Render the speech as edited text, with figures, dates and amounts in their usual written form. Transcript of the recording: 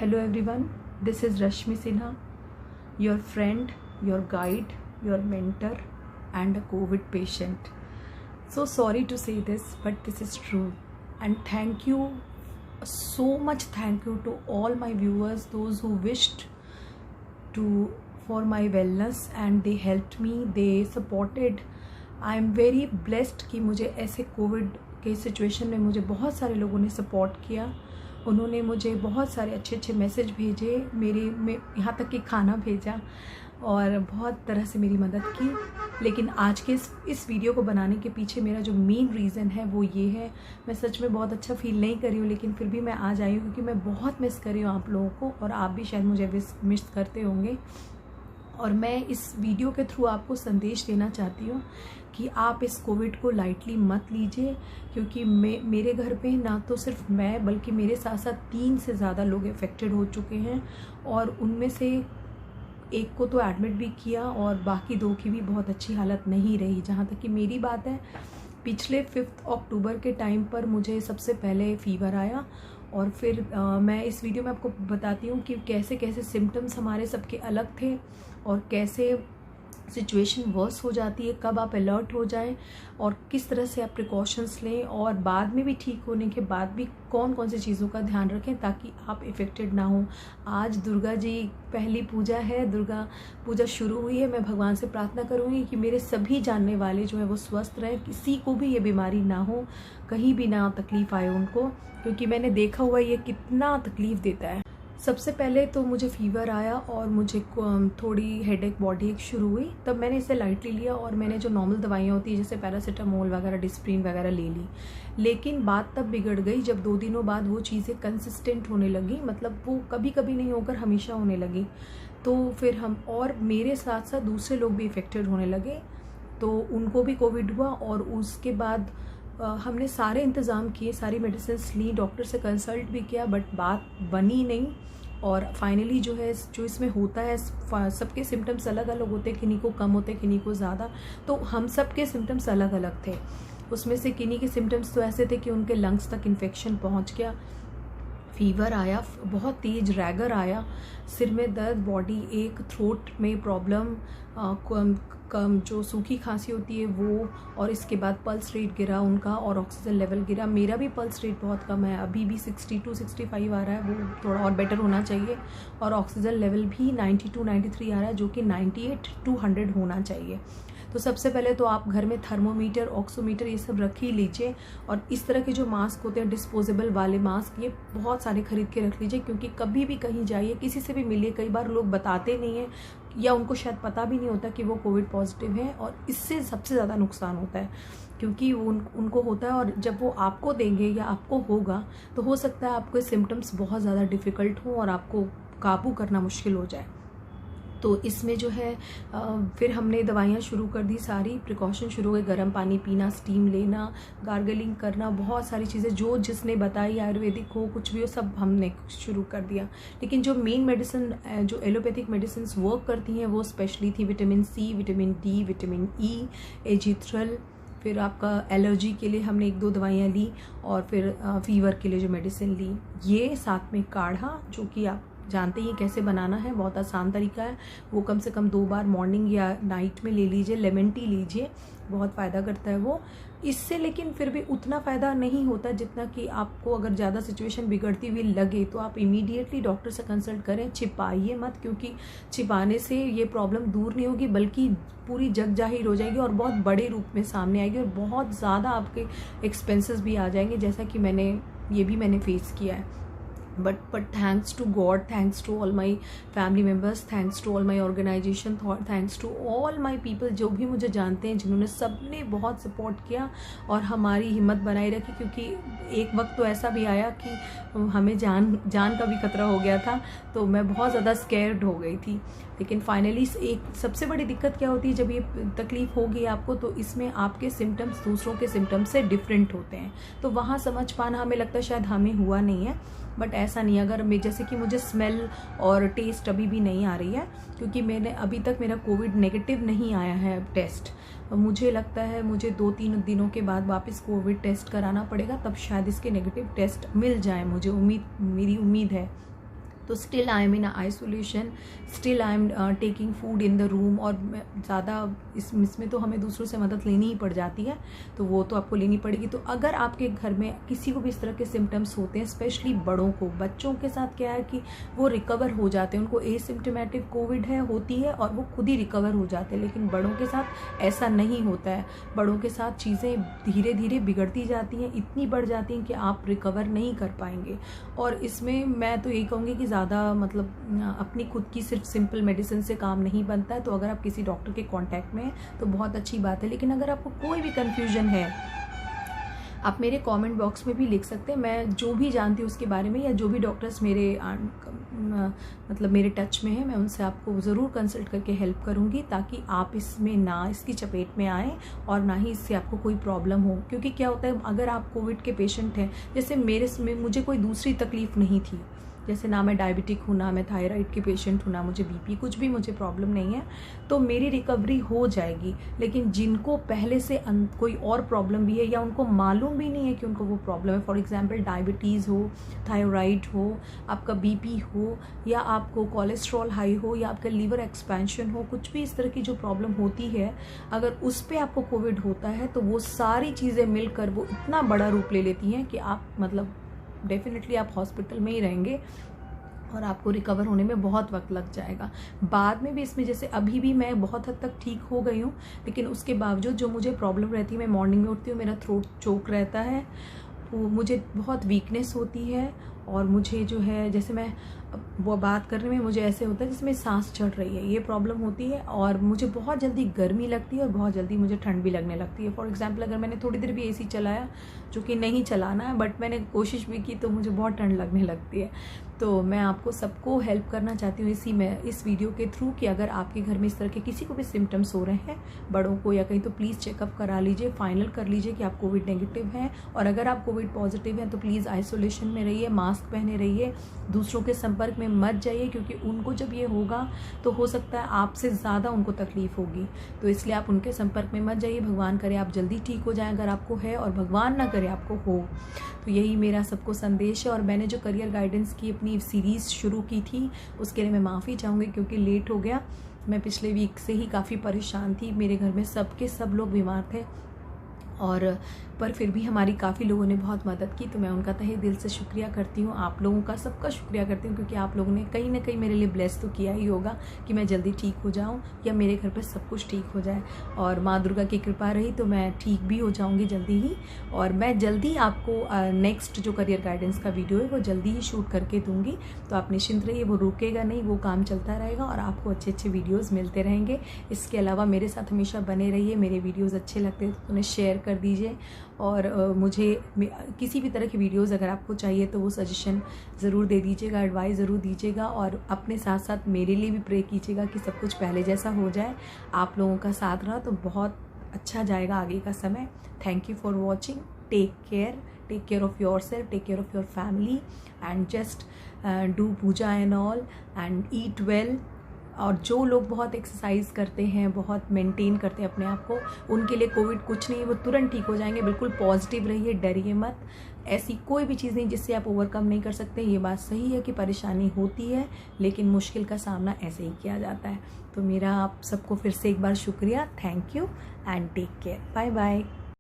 Hello everyone, this is Rashmi Sinha, your friend, your guide, your mentor and a COVID patient. So sorry to say this, but this is true. And thank you, so much thank you to all my viewers, those who wished for my wellness and they helped me, they supported. I am very blessed कि मुझे ऐसे Covid के situation में मुझे बहुत सारे लोगों ने सपोर्ट किया. उन्होंने मुझे बहुत सारे अच्छे अच्छे मैसेज भेजे, में यहाँ तक कि खाना भेजा और बहुत तरह से मेरी मदद की. लेकिन आज के इस वीडियो को बनाने के पीछे मेरा जो मेन रीज़न है वो ये है. मैं सच में बहुत अच्छा फील नहीं कर रही हूँ, लेकिन फिर भी मैं आज आई हूँ क्योंकि मैं बहुत मिस कर रही हूँ आप लोगों को और आप भी शायद मुझे मिस करते होंगे. और मैं इस वीडियो के थ्रू आपको संदेश देना चाहती हूँ कि आप इस कोविड को लाइटली मत लीजिए, क्योंकि मेरे घर पे ना तो सिर्फ मैं बल्कि मेरे साथ साथ 3 से ज़्यादा लोग अफेक्टेड हो चुके हैं और उनमें से एक को तो एडमिट भी किया और बाकी 2 की भी बहुत अच्छी हालत नहीं रही. जहाँ तक कि मेरी बात है, पिछले 5 अक्टूबर के टाइम पर मुझे सबसे पहले फीवर आया और फिर मैं इस वीडियो में आपको बताती हूँ कि कैसे कैसे सिम्टम्स हमारे सबके अलग थे और कैसे सिचुएशन वर्स हो जाती है, कब आप अलर्ट हो जाएं और किस तरह से आप प्रिकॉशंस लें और बाद में भी ठीक होने के बाद भी कौन कौन सी चीज़ों का ध्यान रखें ताकि आप इफ़ेक्टेड ना हो. आज दुर्गा जी पहली पूजा है, दुर्गा पूजा शुरू हुई है. मैं भगवान से प्रार्थना करूँगी कि मेरे सभी जानने वाले जो है वो स्वस्थ रहें, किसी को भी ये बीमारी ना हो, कहीं भी ना तकलीफ़ आए उनको, क्योंकि मैंने देखा हुआ ये कितना तकलीफ़ देता है. सबसे पहले तो मुझे फ़ीवर आया और मुझे थोड़ी हेडेक, बॉडी एक शुरू हुई. तब मैंने इसे लाइटली लिया और मैंने जो नॉर्मल दवाइयाँ होती है जैसे पैरासीटामोल वगैरह, डिस्प्रिन वगैरह ले ली. लेकिन बात तब बिगड़ गई जब 2 दिनों बाद वो चीज़ें कंसिस्टेंट होने लगी, मतलब वो कभी कभी नहीं होकर हमेशा होने लगी. तो फिर हम और मेरे साथ साथ दूसरे लोग भी इफ़ेक्टेड होने लगे, तो उनको भी कोविड हुआ. और उसके बाद हमने सारे इंतज़ाम किए, सारी मेडिसिन ली, डॉक्टर से कंसल्ट भी किया, बट बात बनी नहीं. और फाइनली जो है, जो इसमें होता है, सबके सिम्टम्स अलग अलग होते हैं, किन्हीं को कम होते हैं, किन्हीं को ज़्यादा. तो हम सब के सिम्टम्स अलग अलग थे. उसमें से किन्हीं के सिम्टम्स तो ऐसे थे कि उनके लंग्स तक इन्फेक्शन पहुंच गया, फीवर आया, बहुत तेज रैगर आया, सिर में दर्द, बॉडी एक, थ्रोट में प्रॉब्लम, कम जो सूखी खांसी होती है वो, और इसके बाद पल्स रेट गिरा उनका और ऑक्सीजन लेवल गिरा. मेरा भी पल्स रेट बहुत कम है, अभी भी 62-65 आ रहा है, वो थोड़ा और बेटर होना चाहिए. और ऑक्सीजन लेवल भी 92-93 आ रहा है, जो कि 98-100 होना चाहिए. तो सबसे पहले तो आप घर में थर्मोमीटर, ऑक्सीमीटर ये सब रख ही लीजिए. और इस तरह के जो मास्क होते हैं डिस्पोजेबल वाले मास्क, ये बहुत सारे खरीद के रख लीजिए, क्योंकि कभी भी कहीं जाइए, किसी से भी मिलिए, कई बार लोग बताते नहीं हैं या उनको शायद पता भी नहीं होता कि वो कोविड पॉजिटिव है, और इससे सबसे ज़्यादा नुकसान होता है क्योंकि उनको होता है और जब वो आपको देंगे या आपको होगा तो हो सकता है आपके सिम्टम्स बहुत ज़्यादा डिफ़िकल्ट हों और आपको काबू करना मुश्किल हो जाए. तो इसमें जो है फिर हमने दवाइयाँ शुरू कर दी, सारी प्रिकॉशन शुरू हो गए, गर्म पानी पीना, स्टीम लेना, गार्गलिंग करना, बहुत सारी चीज़ें जो जिसने बताई, आयुर्वेदिक हो कुछ भी हो, सब हमने शुरू कर दिया. लेकिन जो मेन मेडिसिन, जो एलोपैथिक मेडिसिन वर्क करती हैं वो स्पेशली थी vitamin C, vitamin D, vitamin E, Azithral. फिर आपका एलर्जी के लिए हमने 1-2 दवाइयाँ ली और फिर फीवर के लिए जो मेडिसिन ली, ये साथ में काढ़ा, जो कि आप जानते ही कैसे बनाना है, बहुत आसान तरीका है. वो कम से कम 2 बार मॉर्निंग या नाइट में ले लीजिए. लेमन टी लीजिए, बहुत फ़ायदा करता है वो इससे. लेकिन फिर भी उतना फ़ायदा नहीं होता जितना कि आपको अगर ज़्यादा सिचुएशन बिगड़ती हुई लगे तो आप इमीडिएटली डॉक्टर से कंसल्ट करें. छिपाइए मत, क्योंकि छिपाने से ये प्रॉब्लम दूर नहीं होगी बल्कि पूरी जग जाहिर हो जाएगी और बहुत बड़े रूप में सामने आएगी और बहुत ज़्यादा आपके एक्सपेंसेस भी आ जाएंगे, जैसा कि मैंने फेस किया है. but thanks to God, thanks to all my family members, thanks to all my organization, thanks to all my people जो भी मुझे जानते हैं, जिन्होंने सबने बहुत सपोर्ट किया और हमारी हिम्मत बनाए रखी. क्योंकि एक वक्त तो ऐसा भी आया कि हमें जान का भी खतरा हो गया था, तो मैं बहुत ज़्यादा स्कैर्ड हो गई थी. लेकिन फाइनली एक सबसे बड़ी दिक्कत क्या होती है, जब ये तकलीफ़ होगी आपको तो इसमें आपके सिम्टम्स दूसरों के सिम्टम्स से डिफरेंट होते हैं. तो वहाँ समझ पाना हमें लगता है शायद हमें हुआ नहीं है, बट ऐसा नहीं. अगर जैसे कि मुझे स्मेल और टेस्ट अभी भी नहीं आ रही है, क्योंकि मैंने अभी तक मेरा कोविड नेगेटिव नहीं आया है टेस्ट. मुझे लगता है मुझे 2-3 दिनों के बाद वापस कोविड टेस्ट कराना पड़ेगा, तब शायद इसके नेगेटिव टेस्ट मिल जाए, मेरी उम्मीद है. तो still I am in isolation, still I am taking food in the room. और ज़्यादा इसमें तो हमें दूसरों से मदद लेनी ही पड़ जाती है, तो वो तो आपको लेनी पड़ेगी। तो अगर आपके घर में किसी को भी इस तरह के सिम्टम्स होते हैं, स्पेशली बड़ों को, बच्चों के साथ क्या है कि वो रिकवर हो जाते हैं, उनको एसिम्टोमेटिक कोविड होती है और वो खुद ही रिकवर हो जाते हैं। लेकिन बड़ों के साथ ऐसा नहीं होता है, बड़ों के साथ चीज़ें धीरे धीरे बिगड़ती जाती हैं, इतनी बढ़ जाती हैं कि आप रिकवर नहीं कर पाएंगे। और इसमें मैं तो यही कहूँगी कि ज़्यादा मतलब अपनी खुद की सिर्फ सिंपल मेडिसिन से काम नहीं बनता है। तो अगर आप किसी डॉक्टर के कांटेक्ट में हैं तो बहुत अच्छी बात है। लेकिन अगर आपको कोई भी कन्फ्यूजन है, आप मेरे कमेंट बॉक्स में भी लिख सकते हैं। मैं जो भी जानती हूँ उसके बारे में, या जो भी डॉक्टर्स मेरे टच में है, मैं उनसे आपको ज़रूर कंसल्ट करके हेल्प करूँगी, ताकि आप इसकी चपेट में आएँ और ना ही इससे आपको कोई प्रॉब्लम हो। क्योंकि क्या होता है, अगर आप कोविड के पेशेंट हैं, जैसे मुझे कोई दूसरी तकलीफ़ नहीं थी, जैसे ना मैं डायबिटिक हूँ, ना मैं थायराइड के पेशेंट हूँ, ना मुझे बीपी, कुछ भी मुझे प्रॉब्लम नहीं है, तो मेरी रिकवरी हो जाएगी। लेकिन जिनको पहले से कोई और प्रॉब्लम भी है, या उनको मालूम भी नहीं है कि उनको वो प्रॉब्लम है, फॉर एग्जांपल डायबिटीज़ हो, थायराइड हो, आपका बीपी हो, या आपको कोलेस्ट्रॉल हाई हो, या आपका लीवर एक्सपेंशन हो, कुछ भी इस तरह की जो प्रॉब्लम होती है, अगर उस पर आपको कोविड होता है तो वो सारी चीज़ें मिलकर वो इतना बड़ा रूप ले लेती हैं कि आप मतलब डेफिनेटली आप हॉस्पिटल में ही रहेंगे और आपको रिकवर होने में बहुत वक्त लग जाएगा। बाद में भी इसमें, जैसे अभी भी मैं बहुत हद तक ठीक हो गई हूँ, लेकिन उसके बावजूद जो मुझे प्रॉब्लम रहती है, मैं मॉर्निंग में उठती हूँ, मेरा थ्रोट चोक रहता है, मुझे बहुत वीकनेस होती है, और मुझे जो है, जैसे मैं वो बात करने में मुझे ऐसे होता है जिसमें सांस चढ़ रही है, ये प्रॉब्लम होती है। और मुझे बहुत जल्दी गर्मी लगती है और बहुत जल्दी मुझे ठंड भी लगने लगती है। फॉर एग्जांपल, अगर मैंने थोड़ी देर भी एसी चलाया, जो कि नहीं चलाना है, बट मैंने कोशिश भी की, तो मुझे बहुत ठंड लगने लगती है। तो मैं आपको सबको हेल्प करना चाहती हूँ इस वीडियो के थ्रू, कि अगर आपके घर में इस तरह के किसी को भी सिम्टम्स हो रहे हैं, बड़ों को या कहीं, तो प्लीज़ चेकअप करा लीजिए, फाइनल कर लीजिए कि आप कोविड नेगेटिव हैं। और अगर आप कोविड पॉजिटिव हैं तो प्लीज़ आइसोलेशन में रहिए, मास्क पहने रहिए, दूसरों के संपर्क में मत जाइए, क्योंकि उनको जब ये होगा तो हो सकता है आपसे ज़्यादा उनको तकलीफ होगी। तो इसलिए आप उनके संपर्क में मत जाइए। भगवान करे आप जल्दी ठीक हो जाएं अगर आपको है, और भगवान ना करे आपको हो। तो यही मेरा सबको संदेश है। और मैंने जो करियर गाइडेंस की अपनी सीरीज़ शुरू की थी, उसके लिए मैं माफ़ी चाहूँगी क्योंकि लेट हो गया। मैं पिछले वीक से ही काफ़ी परेशान थी, मेरे घर में सब लोग बीमार थे, और पर फिर भी हमारी काफ़ी लोगों ने बहुत मदद की। तो मैं उनका तहे दिल से शुक्रिया करती हूँ, आप लोगों का सबका शुक्रिया करती हूँ, क्योंकि आप लोगों ने कहीं ना कहीं मेरे लिए ब्लेस तो किया ही होगा कि मैं जल्दी ठीक हो जाऊँ, या मेरे घर पर सब कुछ ठीक हो जाए। और माँ दुर्गा की कृपा रही तो मैं ठीक भी हो जाऊँगी जल्दी ही। और मैं जल्दी आपको नेक्स्ट जो करियर गाइडेंस का वीडियो है वो जल्दी ही शूट करके दूँगी। तो आप निश्चिंत रहिए, वो रुकेगा नहीं, वो काम चलता रहेगा और आपको अच्छे अच्छे वीडियोज़ मिलते रहेंगे। इसके अलावा मेरे साथ हमेशा बने रहिए, मेरे वीडियोज़ अच्छे लगते हैं तो उन्हें शेयर कर दीजिए। और मुझे किसी भी तरह की वीडियोस अगर आपको चाहिए तो वो सजेशन ज़रूर दे दीजिएगा, एडवाइस ज़रूर दीजिएगा, और अपने साथ साथ मेरे लिए भी प्रे कीजिएगा कि सब कुछ पहले जैसा हो जाए। आप लोगों का साथ रहा तो बहुत अच्छा जाएगा आगे का समय। Thank you for watching. Take care of yourself, take care of your family, and just do puja and all, and eat well. और जो लोग बहुत एक्सरसाइज करते हैं, बहुत मेंटेन करते हैं अपने आप को, उनके लिए कोविड कुछ नहीं, वो तुरंत ठीक हो जाएंगे। बिल्कुल पॉजिटिव रहिए, डरिए मत। ऐसी कोई भी चीज़ नहीं जिससे आप ओवरकम नहीं कर सकते। ये बात सही है कि परेशानी होती है, लेकिन मुश्किल का सामना ऐसे ही किया जाता है। तो मेरा आप सबको फिर से एक बार शुक्रिया। Thank you and take care. Bye bye.